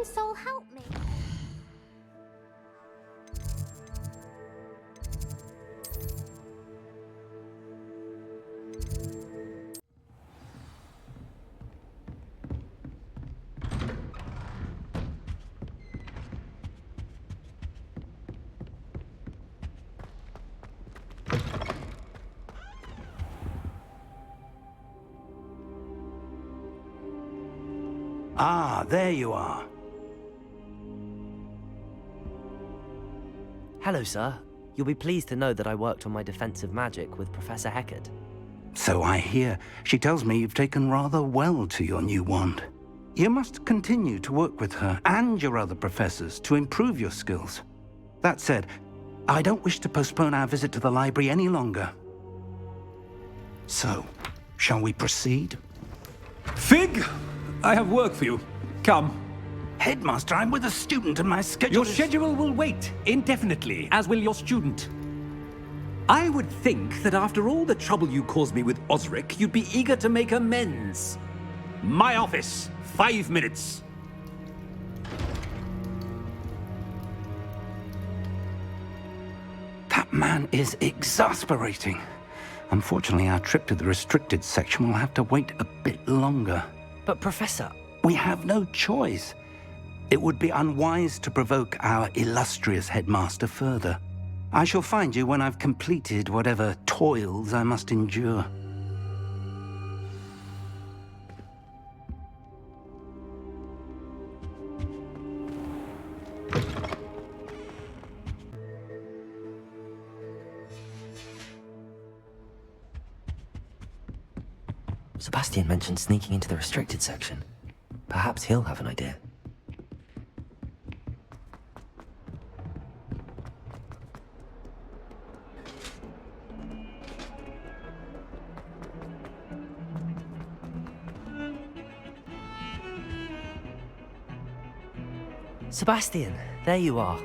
Kind soul, help me. Ah, there you are. Hello, sir. You'll be pleased to know that I worked on my defensive magic with Professor Heckard. So I hear. She tells me you've taken rather well to your new wand. You must continue to work with her and your other professors to improve your skills. That said, I don't wish to postpone our visit to the library any longer. So, shall we proceed? Fig! I have work for you. Come. Headmaster, I'm with a student and my schedule Your schedule will wait indefinitely, as will your student. I would think that after all the trouble you caused me with Osric, you'd be eager to make amends. My office, 5 minutes. That man is exasperating. Unfortunately, our trip to the restricted section will have to wait a bit longer. But Professor... We have no choice. It would be unwise to provoke our illustrious headmaster further. I shall find you when I've completed whatever toils I must endure. Sebastian mentioned sneaking into the restricted section. Perhaps he'll have an idea. Sebastian, there you are.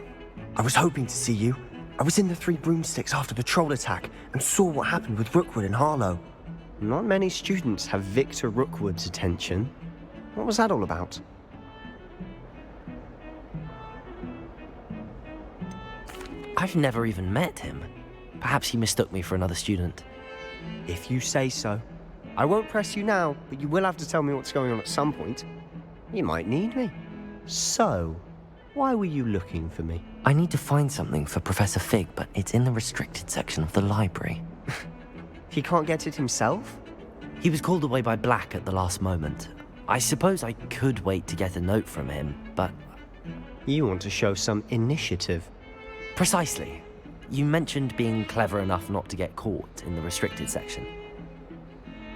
I was hoping to see you. I was in the Three Broomsticks after the troll attack and saw what happened with Rookwood and Harlow. Not many students have Victor Rookwood's attention. What was that all about? I've never even met him. Perhaps he mistook me for another student. If you say so. I won't press you now, but you will have to tell me what's going on at some point. You might need me. So, why were you looking for me? I need to find something for Professor Fig, but it's in the restricted section of the library. He can't get it himself? He was called away by Black at the last moment. I suppose I could wait to get a note from him, but... You want to show some initiative. Precisely. You mentioned being clever enough not to get caught in the restricted section.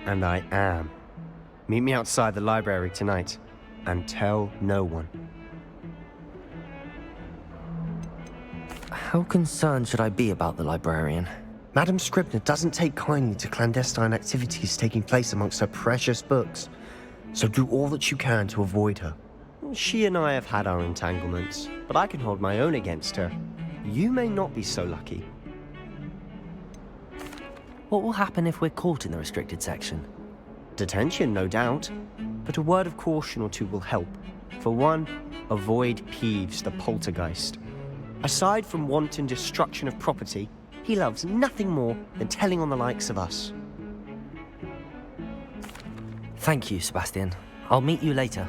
And I am. Meet me outside the library tonight, and tell no one. How concerned should I be about the librarian? Madame Scribner doesn't take kindly to clandestine activities taking place amongst her precious books, so do all that you can to avoid her. She and I have had our entanglements, but I can hold my own against her. You may not be so lucky. What will happen if we're caught in the restricted section? Detention, no doubt, but a word of caution or two will help. For one, avoid Peeves the poltergeist. Aside from wanton destruction of property, he loves nothing more than telling on the likes of us. Thank you, Sebastian. I'll meet you later.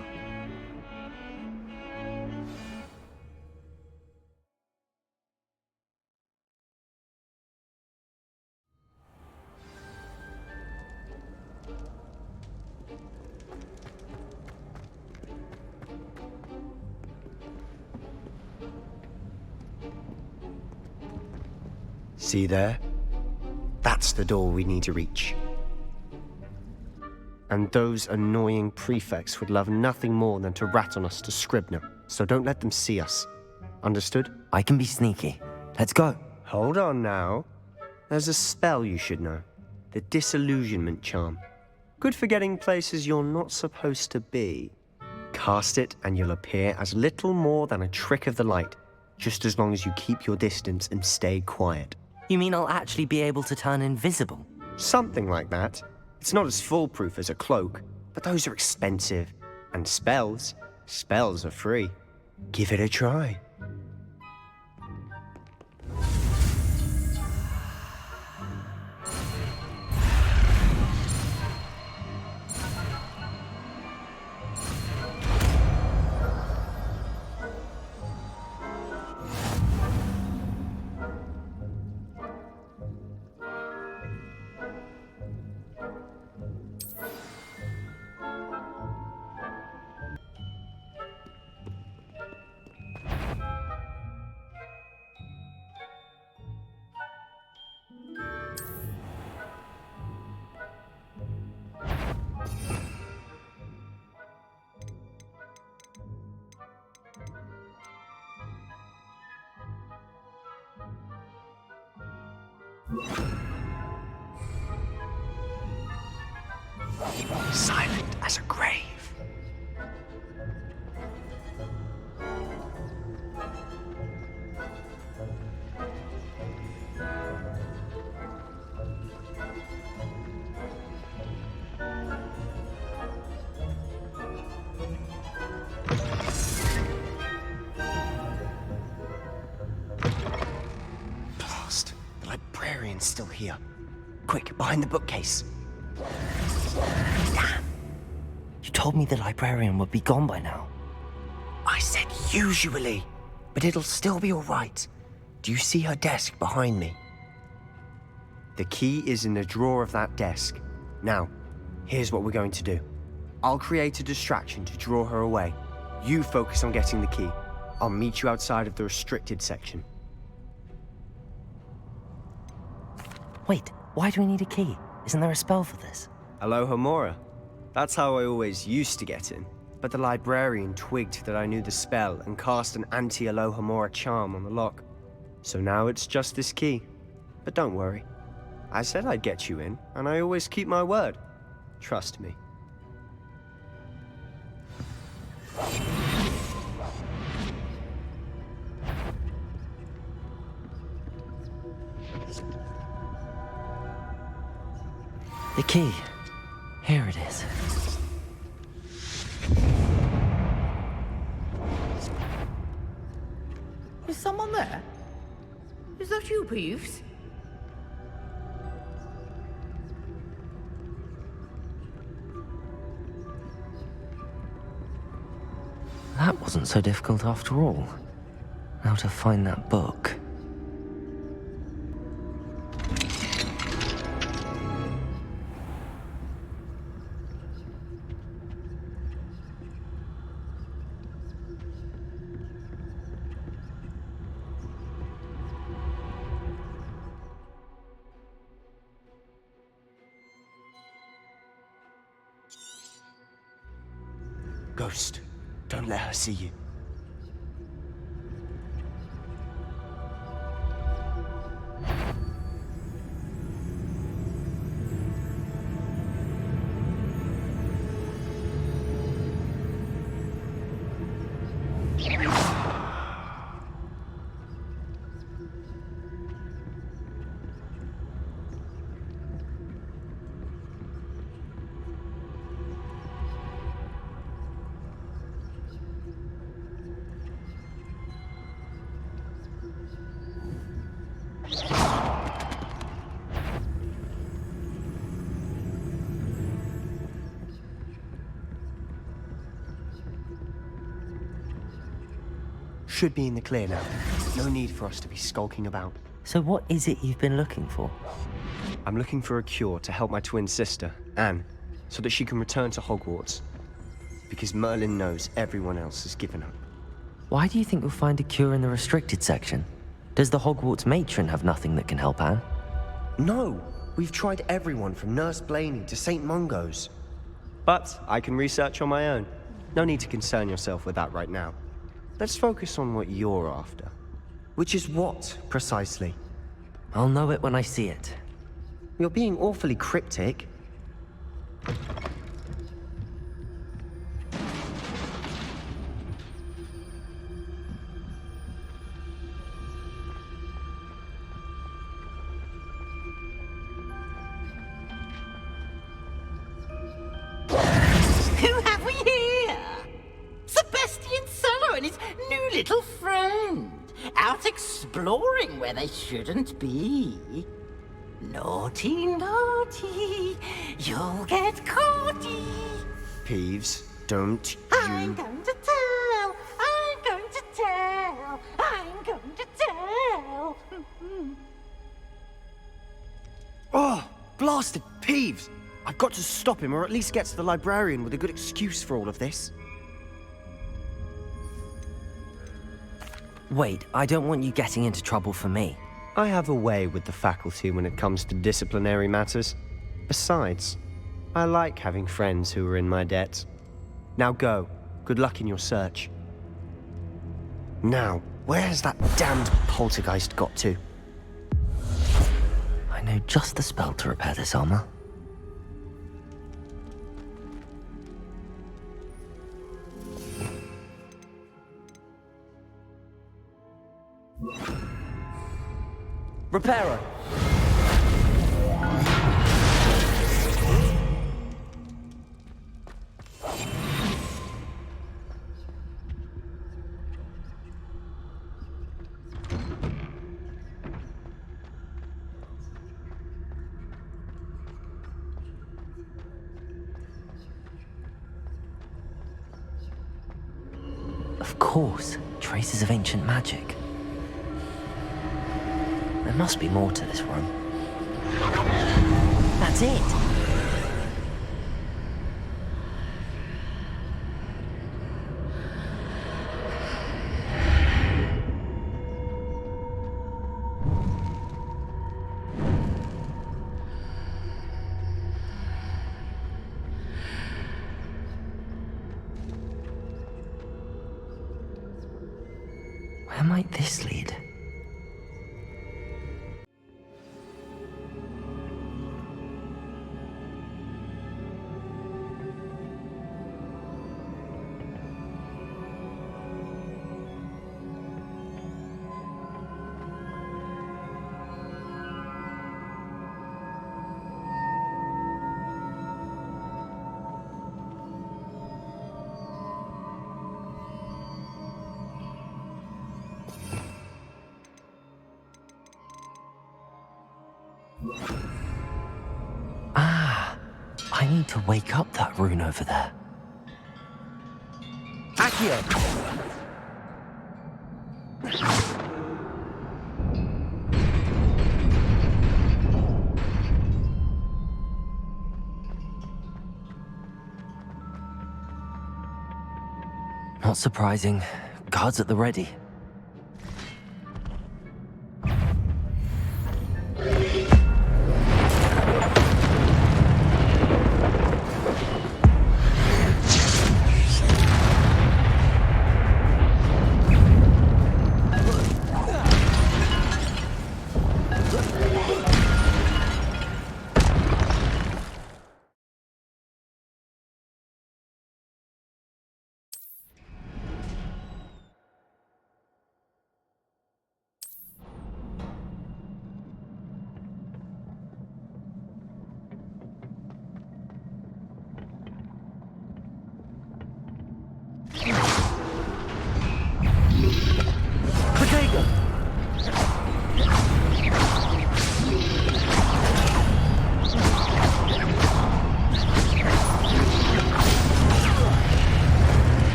See there? That's the door we need to reach. And those annoying prefects would love nothing more than to rat on us to Scribner, so don't let them see us. Understood? I can be sneaky. Let's go. Hold on now. There's a spell you should know. The Disillusionment Charm. Good for getting places you're not supposed to be. Cast it and you'll appear as little more than a trick of the light, just as long as you keep your distance and stay quiet. You mean I'll actually be able to turn invisible? Something like that. It's not as foolproof as a cloak, but those are expensive. And spells are free. Give it a try. Silent as a grave. Blast! The librarian's still here. Quick, behind the bookcase. Damn. You told me the librarian would be gone by now. I said usually, but it'll still be all right. Do you see her desk behind me? The key is in the drawer of that desk. Now, here's what we're going to do. I'll create a distraction to draw her away. You focus on getting the key. I'll meet you outside of the restricted section. Wait, why do we need a key? Isn't there a spell for this? Alohomora. That's how I always used to get in. But the librarian twigged that I knew the spell and cast an anti-Alohomora charm on the lock. So now it's just this key. But don't worry. I said I'd get you in, and I always keep my word. Trust me. The key. Here it is. Is someone there? Is that you, Peeves? That wasn't so difficult after all. Now to find that book. Ghost, don't let her see you. Should be in the clear now. No need for us to be skulking about. So what is it you've been looking for? I'm looking for a cure to help my twin sister, Anne, so that she can return to Hogwarts. Because Merlin knows everyone else has given up. Why do you think we'll find a cure in the restricted section? Does the Hogwarts matron have nothing that can help Anne? No! We've tried everyone from Nurse Blaney to St. Mungo's. But I can research on my own. No need to concern yourself with that right now. Let's focus on what you're after. Which is what, precisely? I'll know it when I see it. You're being awfully cryptic. Who have we here? Sebastian Sallow! and his new little friend, out exploring where they shouldn't be. Naughty, naughty, you'll get caughty. Peeves, don't I'm you... going to tell, I'm going to tell, I'm going to tell. Oh, blasted Peeves! I've got to stop him, or at least get to the librarian with a good excuse for all of this. Wait, I don't want you getting into trouble for me. I have a way with the faculty when it comes to disciplinary matters. Besides, I like having friends who are in my debt. Now go. Good luck in your search. Now, where has that damned poltergeist got to? I know just the spell to repair this armor. Repairer! Of course, traces of ancient magic. There must be more to this room. That's it! Where might this lead? Ah, I need to wake up that rune over there. Accio! Not surprising. Guards at the ready.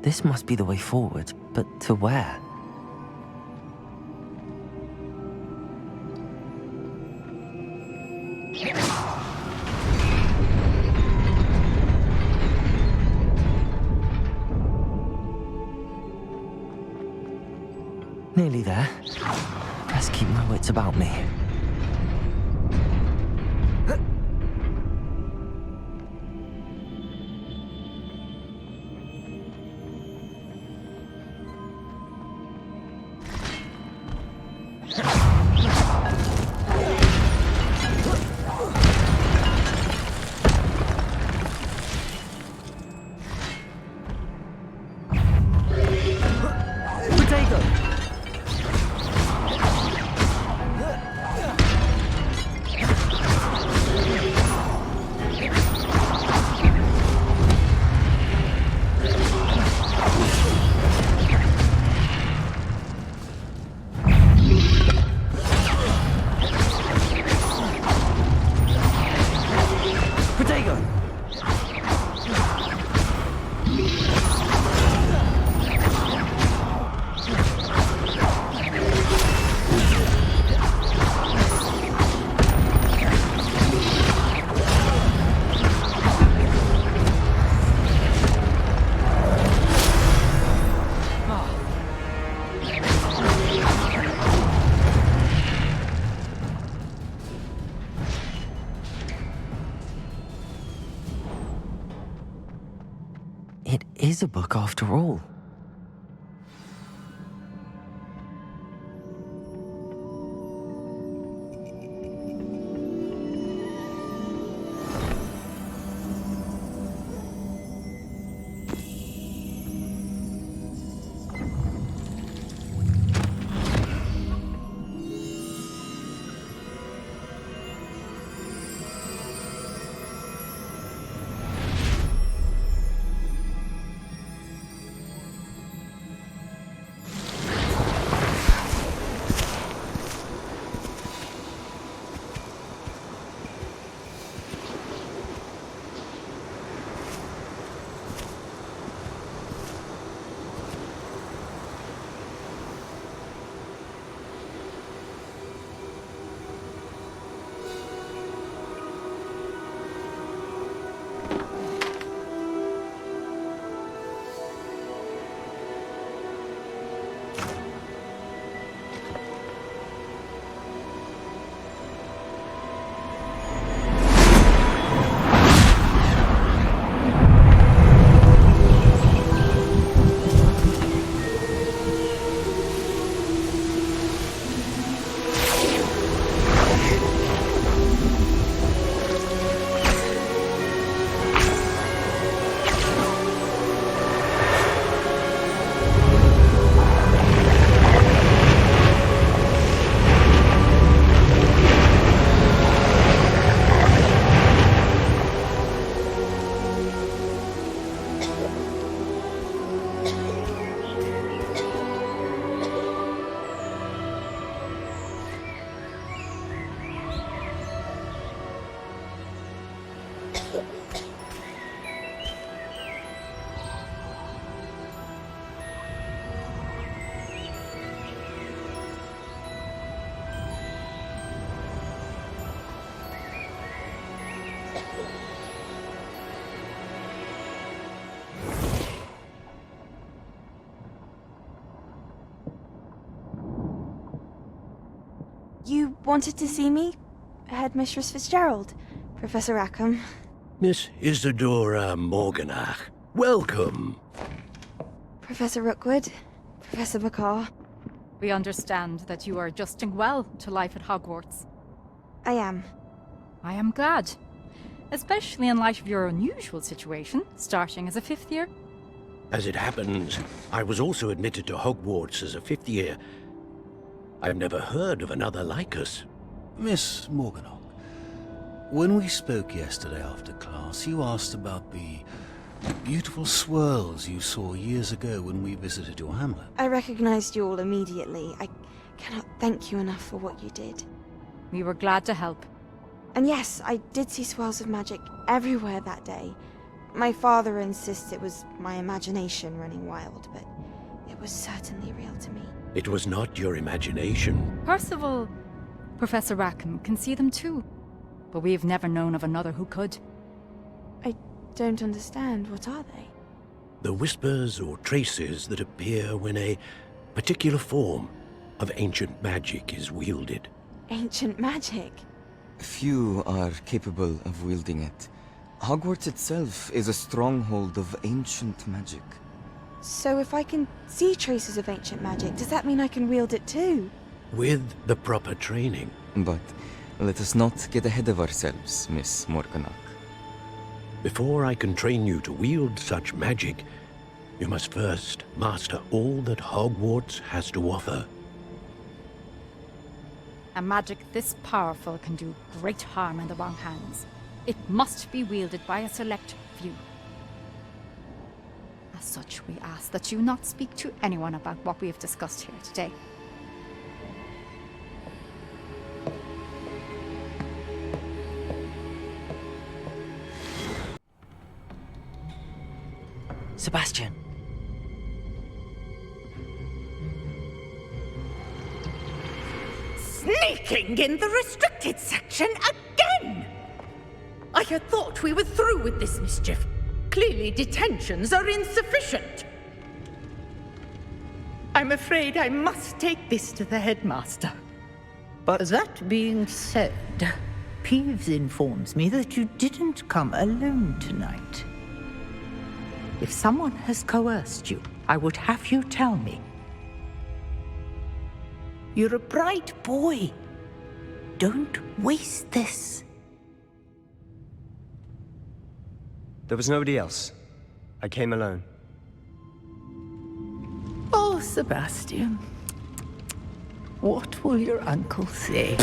This must be the way forward, but to where? Nearly there. Best keep my wits about me. just a book after all. You wanted to see me? Headmistress Fitzgerald? Professor Rackham? Miss Isadora Morganach, welcome. Professor Rookwood? Professor McCaw? We understand that you are adjusting well to life at Hogwarts. I am. I am glad. Especially in light of your unusual situation, starting as a 5th year. As it happens, I was also admitted to Hogwarts as a 5th year. I've never heard of another like us. Miss Morganach, when we spoke yesterday after class, you asked about the beautiful swirls you saw years ago when we visited your hamlet. I recognized you all immediately. I cannot thank you enough for what you did. We were glad to help. And yes, I did see swirls of magic everywhere that day. My father insists it was my imagination running wild, but it was certainly real to me. It was not your imagination. Percival, Professor Rackham can see them too. But we've never known of another who could. I don't understand. What are they? The whispers or traces that appear when a particular form of ancient magic is wielded. Ancient magic? Few are capable of wielding it. Hogwarts itself is a stronghold of ancient magic. So if I can see traces of ancient magic, does that mean I can wield it too? With the proper training. But let us not get ahead of ourselves, Miss Morganach. Before I can train you to wield such magic, you must first master all that Hogwarts has to offer. A magic this powerful can do great harm in the wrong hands. It must be wielded by a select few. As such, we ask that you not speak to anyone about what we have discussed here today. Sebastian. Sneaking in the restricted section again! I had thought we were through with this mischief. Clearly detentions are insufficient. I'm afraid I must take this to the headmaster. But that being said, Peeves informs me that you didn't come alone tonight. If someone has coerced you, I would have you tell me. You're a bright boy. Don't waste this. There was nobody else. I came alone. Oh, Sebastian. What will your uncle say?